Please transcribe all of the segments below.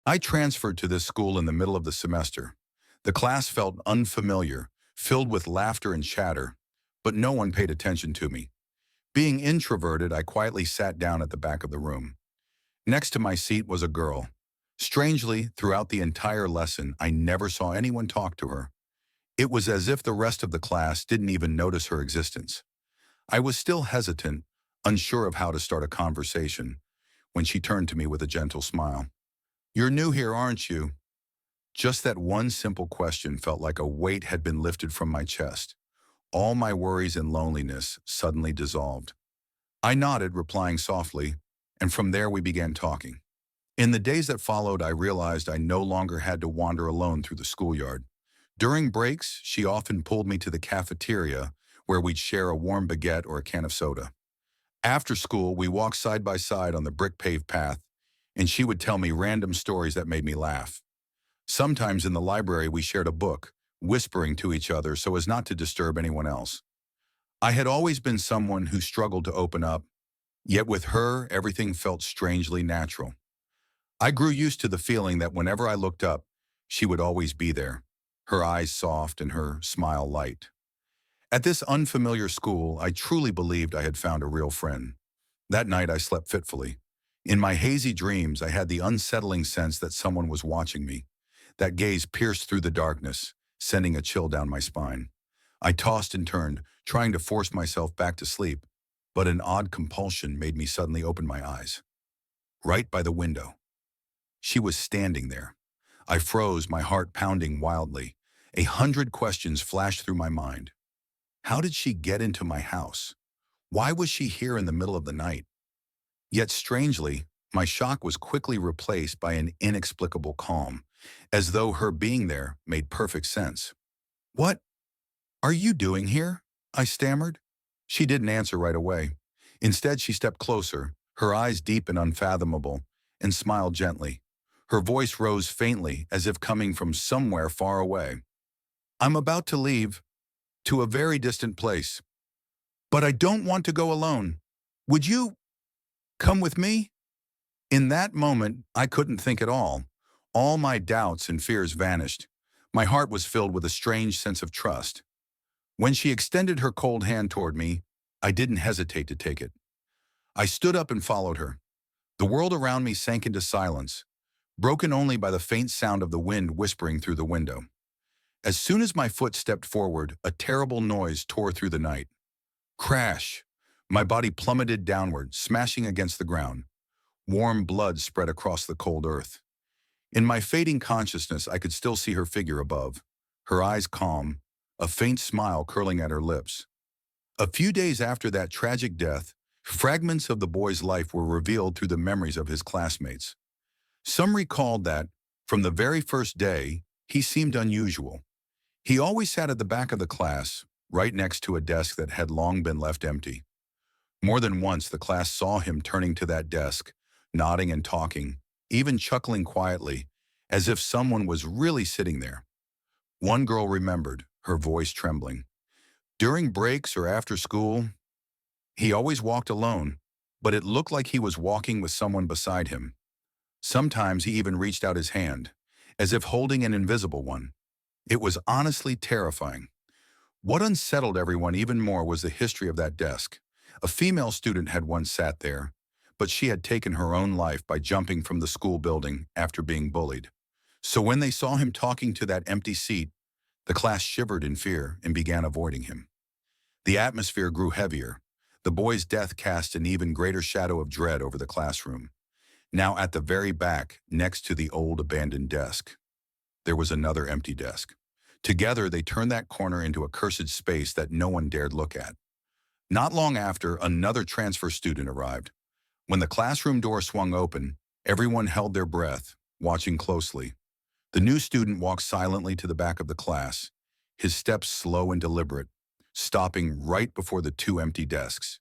I transferred to this school in the middle of the semester. The class felt unfamiliar, filled with laughter and chatter, but no one paid attention to me. Being introverted, I quietly sat down at the back of the room. Next to my seat was a girl. Strangely, throughout the entire lesson, I never saw anyone talk to her. It was as if the rest of the class didn't even notice her existence. I was still hesitant, unsure of how to start a conversation, when she turned to me with a gentle smile. "You're new here, aren't you?" Just that one simple question felt like a weight had been lifted from my chest. All my worries and loneliness suddenly dissolved. I nodded, replying softly, and from there we began talking. In the days that followed, I realized I no longer had to wander alone through the schoolyard. During breaks, she often pulled me to the cafeteria where we'd share a warm baguette or a can of soda. After school, we walked side by side on the brick-paved path, and she would tell me random stories that made me laugh. Sometimes in the library, we shared a book, whispering to each other so as not to disturb anyone else. I had always been someone who struggled to open up, yet with her, everything felt strangely natural. I grew used to the feeling that whenever I looked up, she would always be there, her eyes soft and her smile light. At this unfamiliar school, I truly believed I had found a real friend. That night, I slept fitfully. In my hazy dreams, I had the unsettling sense that someone was watching me. That gaze pierced through the darkness, sending a chill down my spine. I tossed and turned, trying to force myself back to sleep, but an odd compulsion made me suddenly open my eyes. Right by the window. She was standing there. I froze, my heart pounding wildly. 100 questions flashed through my mind. How did she get into my house? Why was she here in the middle of the night? Yet strangely, my shock was quickly replaced by an inexplicable calm, as though her being there made perfect sense. "What are you doing here?" I stammered. She didn't answer right away. Instead, she stepped closer, her eyes deep and unfathomable, and smiled gently. Her voice rose faintly, as if coming from somewhere far away. "I'm about to leave, to a very distant place. But I don't want to go alone. Would you come with me?" In that moment, I couldn't think at all. All my doubts and fears vanished. My heart was filled with a strange sense of trust. When she extended her cold hand toward me, I didn't hesitate to take it. I stood up and followed her. The world around me sank into silence, broken only by the faint sound of the wind whispering through the window. As soon as my foot stepped forward, a terrible noise tore through the night. Crash! My body plummeted downward, smashing against the ground. Warm blood spread across the cold earth. In my fading consciousness, I could still see her figure above, her eyes calm, a faint smile curling at her lips. A few days after that tragic death, fragments of the boy's life were revealed through the memories of his classmates. Some recalled that, from the very first day, he seemed unusual. He always sat at the back of the class, right next to a desk that had long been left empty. More than once, the class saw him turning to that desk, nodding and talking, even chuckling quietly, as if someone was really sitting there. One girl remembered, her voice trembling. During breaks or after school, he always walked alone, but it looked like he was walking with someone beside him. Sometimes he even reached out his hand, as if holding an invisible one. It was honestly terrifying. What unsettled everyone even more was the history of that desk. A female student had once sat there, but she had taken her own life by jumping from the school building after being bullied. So when they saw him talking to that empty seat, the class shivered in fear and began avoiding him. The atmosphere grew heavier. The boy's death cast an even greater shadow of dread over the classroom. Now at the very back, next to the old abandoned desk, there was another empty desk. Together, they turned that corner into a cursed space that no one dared look at. Not long after, another transfer student arrived. When the classroom door swung open, everyone held their breath, watching closely. The new student walked silently to the back of the class, his steps slow and deliberate, stopping right before the two empty desks.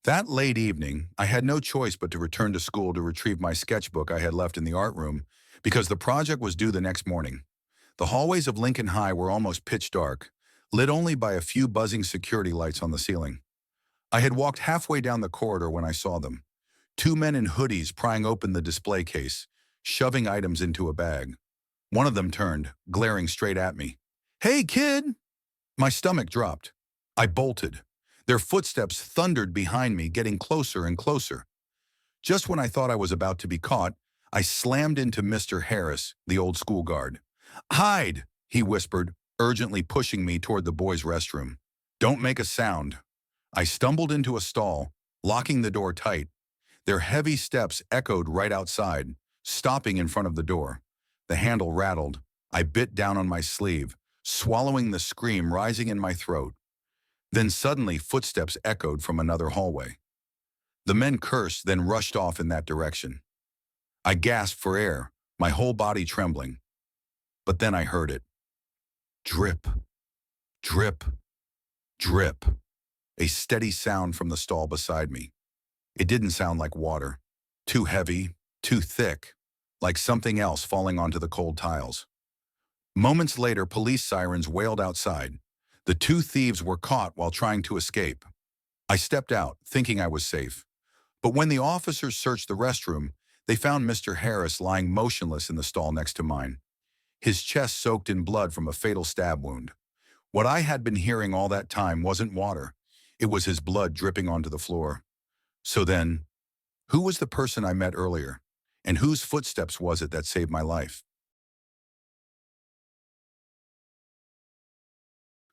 That late evening, I had no choice but to return to school to retrieve my sketchbook I had left in the art room because the project was due the next morning. The hallways of Lincoln High were almost pitch dark, lit only by a few buzzing security lights on the ceiling. I had walked halfway down the corridor when I saw them. Two men in hoodies prying open the display case, shoving items into a bag. One of them turned, glaring straight at me. "Hey, kid!" My stomach dropped. I bolted. Their footsteps thundered behind me, getting closer and closer. Just when I thought I was about to be caught, I slammed into Mr. Harris, the old school guard. "Hide!" he whispered, urgently pushing me toward the boys' restroom. "Don't make a sound." I stumbled into a stall, locking the door tight. Their heavy steps echoed right outside, stopping in front of the door. The handle rattled. I bit down on my sleeve, swallowing the scream rising in my throat. Then suddenly footsteps echoed from another hallway. The men cursed, then rushed off in that direction. I gasped for air, my whole body trembling. But then I heard it. Drip, drip, drip. A steady sound from the stall beside me. It didn't sound like water. Too heavy, too thick, like something else falling onto the cold tiles. Moments later, police sirens wailed outside. The two thieves were caught while trying to escape. I stepped out, thinking I was safe. But when the officers searched the restroom, they found Mr. Harris lying motionless in the stall next to mine, his chest soaked in blood from a fatal stab wound. What I had been hearing all that time wasn't water. It was his blood dripping onto the floor. So then, who was the person I met earlier? And whose footsteps was it that saved my life?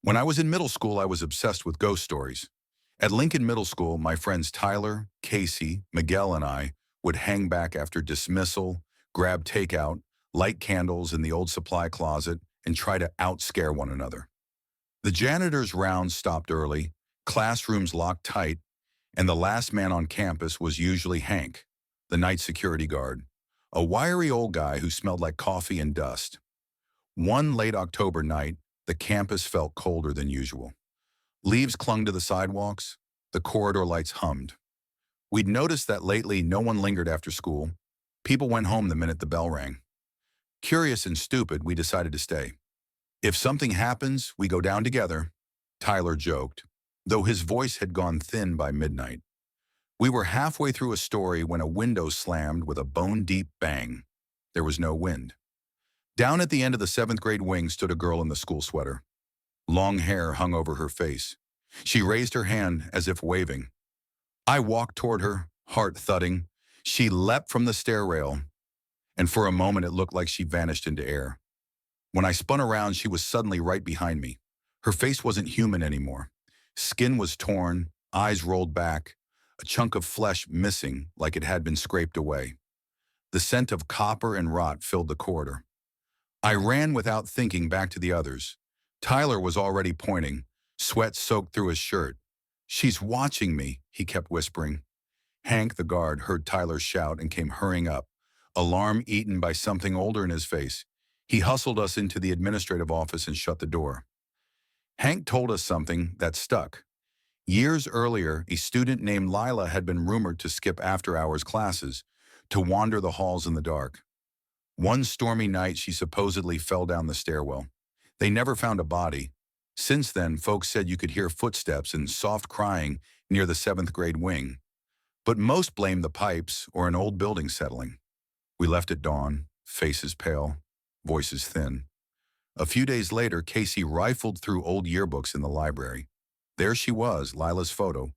When I was in middle school, I was obsessed with ghost stories. At Lincoln Middle School, my friends Tyler, Casey, Miguel, and I would hang back after dismissal, grab takeout, light candles in the old supply closet, and try to outscare one another. The janitor's rounds stopped early, classrooms locked tight, and the last man on campus was usually Hank, the night security guard, a wiry old guy who smelled like coffee and dust. One late October night, the campus felt colder than usual. Leaves clung to the sidewalks, the corridor lights hummed. We'd noticed that lately no one lingered after school. People went home the minute the bell rang. Curious and stupid, we decided to stay. "If something happens, we go down together," Tyler joked, though his voice had gone thin by midnight. We were halfway through a story when a window slammed with a bone-deep bang. There was no wind. Down at the end of the 7th grade wing stood a girl in the school sweater. Long hair hung over her face. She raised her hand as if waving. I walked toward her, heart thudding. She leapt from the stair rail, and for a moment it looked like she vanished into air. When I spun around, she was suddenly right behind me. Her face wasn't human anymore. Skin was torn, eyes rolled back, a chunk of flesh missing like it had been scraped away. The scent of copper and rot filled the corridor. I ran without thinking back to the others. Tyler was already pointing, sweat soaked through his shirt. "She's watching me," he kept whispering. Hank, the guard, heard Tyler shout and came hurrying up, alarm eaten by something older in his face. He hustled us into the administrative office and shut the door. Hank told us something that stuck. Years earlier, a student named Lila had been rumored to skip after-hours classes, to wander the halls in the dark. One stormy night, she supposedly fell down the stairwell. They never found a body. Since then, folks said you could hear footsteps and soft crying near the 7th grade wing. But most blamed the pipes or an old building settling. We left at dawn, faces pale, voices thin. A few days later, Casey rifled through old yearbooks in the library. There she was, Lila's photo,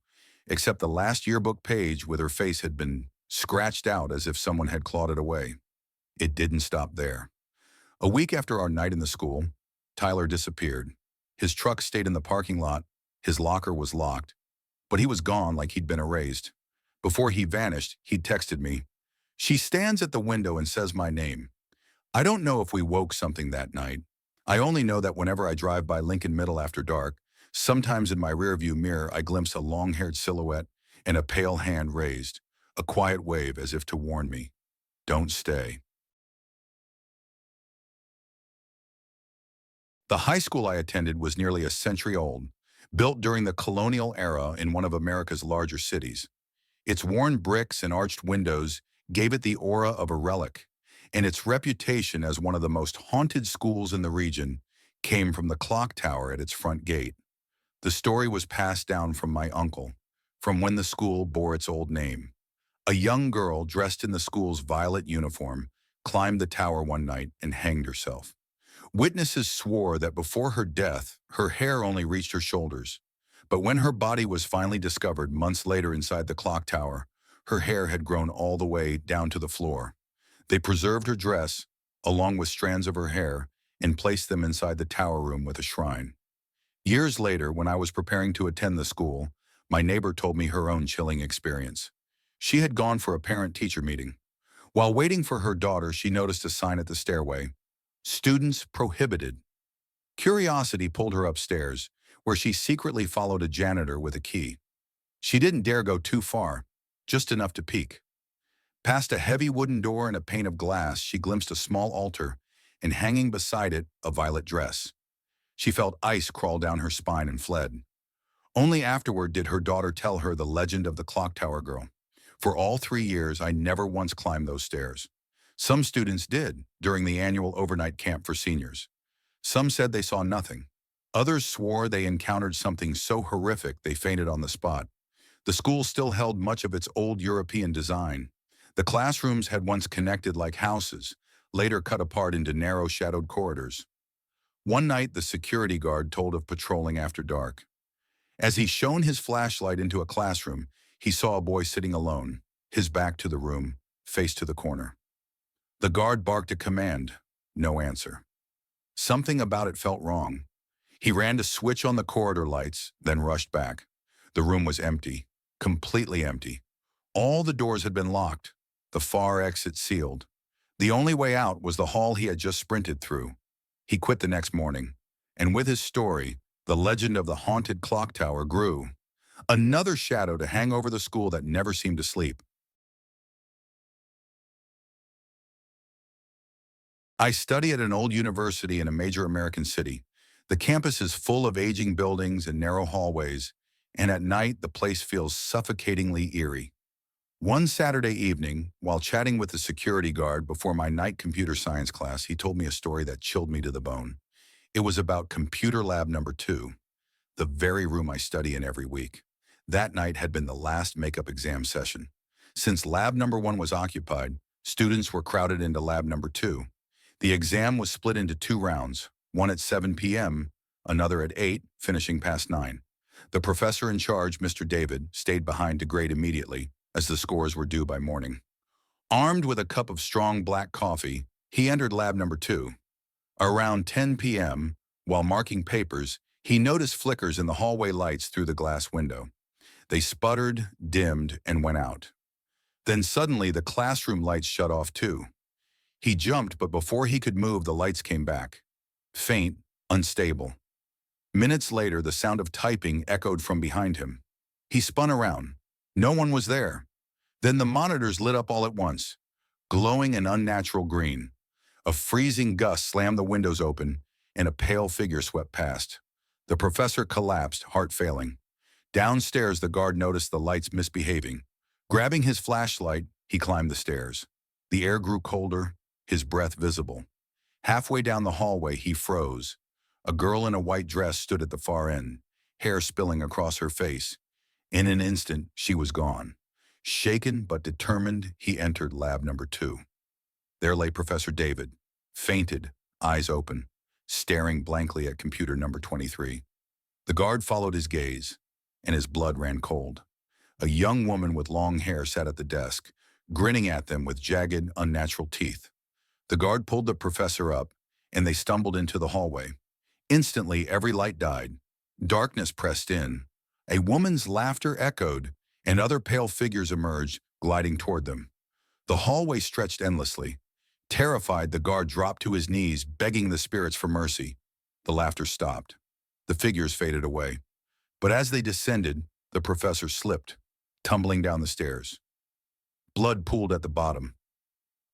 except the last yearbook page with her face had been scratched out as if someone had clawed it away. It didn't stop there. A week after our night in the school, Tyler disappeared. His truck stayed in the parking lot, his locker was locked, but he was gone like he'd been erased. Before he vanished, he'd texted me, "She stands at the window and says my name." I don't know if we woke something that night. I only know that whenever I drive by Lincoln Middle after dark, sometimes in my rearview mirror I glimpse a long-haired silhouette and a pale hand raised, a quiet wave as if to warn me, "Don't stay." The high school I attended was nearly a century old, built during the colonial era in one of America's larger cities. Its worn bricks and arched windows gave it the aura of a relic, and its reputation as one of the most haunted schools in the region came from the clock tower at its front gate. The story was passed down from my uncle, from when the school bore its old name. A young girl dressed in the school's violet uniform climbed the tower one night and hanged herself. Witnesses swore that before her death, her hair only reached her shoulders. But when her body was finally discovered months later inside the clock tower, her hair had grown all the way down to the floor. They preserved her dress, along with strands of her hair, and placed them inside the tower room with a shrine. Years later, when I was preparing to attend the school, my neighbor told me her own chilling experience. She had gone for a parent-teacher meeting. While waiting for her daughter, she noticed a sign at the stairway: "Students prohibited." Curiosity pulled her upstairs, where she secretly followed a janitor with a key. She didn't dare go too far, just enough to peek. Past a heavy wooden door and a pane of glass, she glimpsed a small altar, and hanging beside it, a violet dress. She felt ice crawl down her spine and fled. Only afterward did her daughter tell her the legend of the clock tower girl. For all 3 years, I never once climbed those stairs. Some students did, during the annual overnight camp for seniors. Some said they saw nothing. Others swore they encountered something so horrific they fainted on the spot. The school still held much of its old European design. The classrooms had once connected like houses, later cut apart into narrow shadowed corridors. One night, the security guard told of patrolling after dark. As he shone his flashlight into a classroom, he saw a boy sitting alone, his back to the room, face to the corner. The guard barked a command. No answer. Something about it felt wrong. He ran to switch on the corridor lights, then rushed back. The room was empty, completely empty. All the doors had been locked, the far exit sealed. The only way out was the hall he had just sprinted through. He quit the next morning, and with his story, the legend of the haunted clock tower grew. Another shadow to hang over the school that never seemed to sleep. I study at an old university in a major American city. The campus is full of aging buildings and narrow hallways, and at night the place feels suffocatingly eerie. One Saturday evening, while chatting with the security guard before my night computer science class, he told me a story that chilled me to the bone. It was about computer lab number 2, the very room I study in every week. That night had been the last makeup exam session. Since lab number 1 was occupied, students were crowded into lab number 2. The exam was split into 2 rounds, one at 7 p.m., another at 8, finishing past 9. The professor in charge, Mr. David, stayed behind to grade immediately, as the scores were due by morning. Armed with a cup of strong black coffee, he entered lab number 2. Around 10 p.m., while marking papers, he noticed flickers in the hallway lights through the glass window. They sputtered, dimmed, and went out. Then suddenly the classroom lights shut off too. He jumped, but before he could move, the lights came back. Faint, unstable. Minutes later, the sound of typing echoed from behind him. He spun around. No one was there. Then the monitors lit up all at once, glowing an unnatural green. A freezing gust slammed the windows open, and a pale figure swept past. The professor collapsed, heart failing. Downstairs, the guard noticed the lights misbehaving. Grabbing his flashlight, he climbed the stairs. The air grew colder, his breath visible. Halfway down the hallway, he froze. A girl in a white dress stood at the far end, hair spilling across her face. In an instant, she was gone. Shaken but determined, he entered lab number 2. There lay Professor David, fainted, eyes open, staring blankly at computer number 23. The guard followed his gaze, and his blood ran cold. A young woman with long hair sat at the desk, grinning at them with jagged, unnatural teeth. The guard pulled the professor up, and they stumbled into the hallway. Instantly, every light died. Darkness pressed in. A woman's laughter echoed, and other pale figures emerged, gliding toward them. The hallway stretched endlessly. Terrified, the guard dropped to his knees, begging the spirits for mercy. The laughter stopped. The figures faded away. But as they descended, the professor slipped, tumbling down the stairs. Blood pooled at the bottom.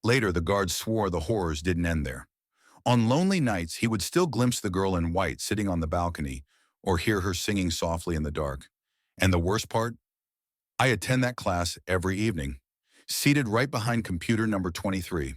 Later, the guard swore the horrors didn't end there. On lonely nights, he would still glimpse the girl in white sitting on the balcony or hear her singing softly in the dark. And the worst part? I attend that class every evening, seated right behind computer number 23.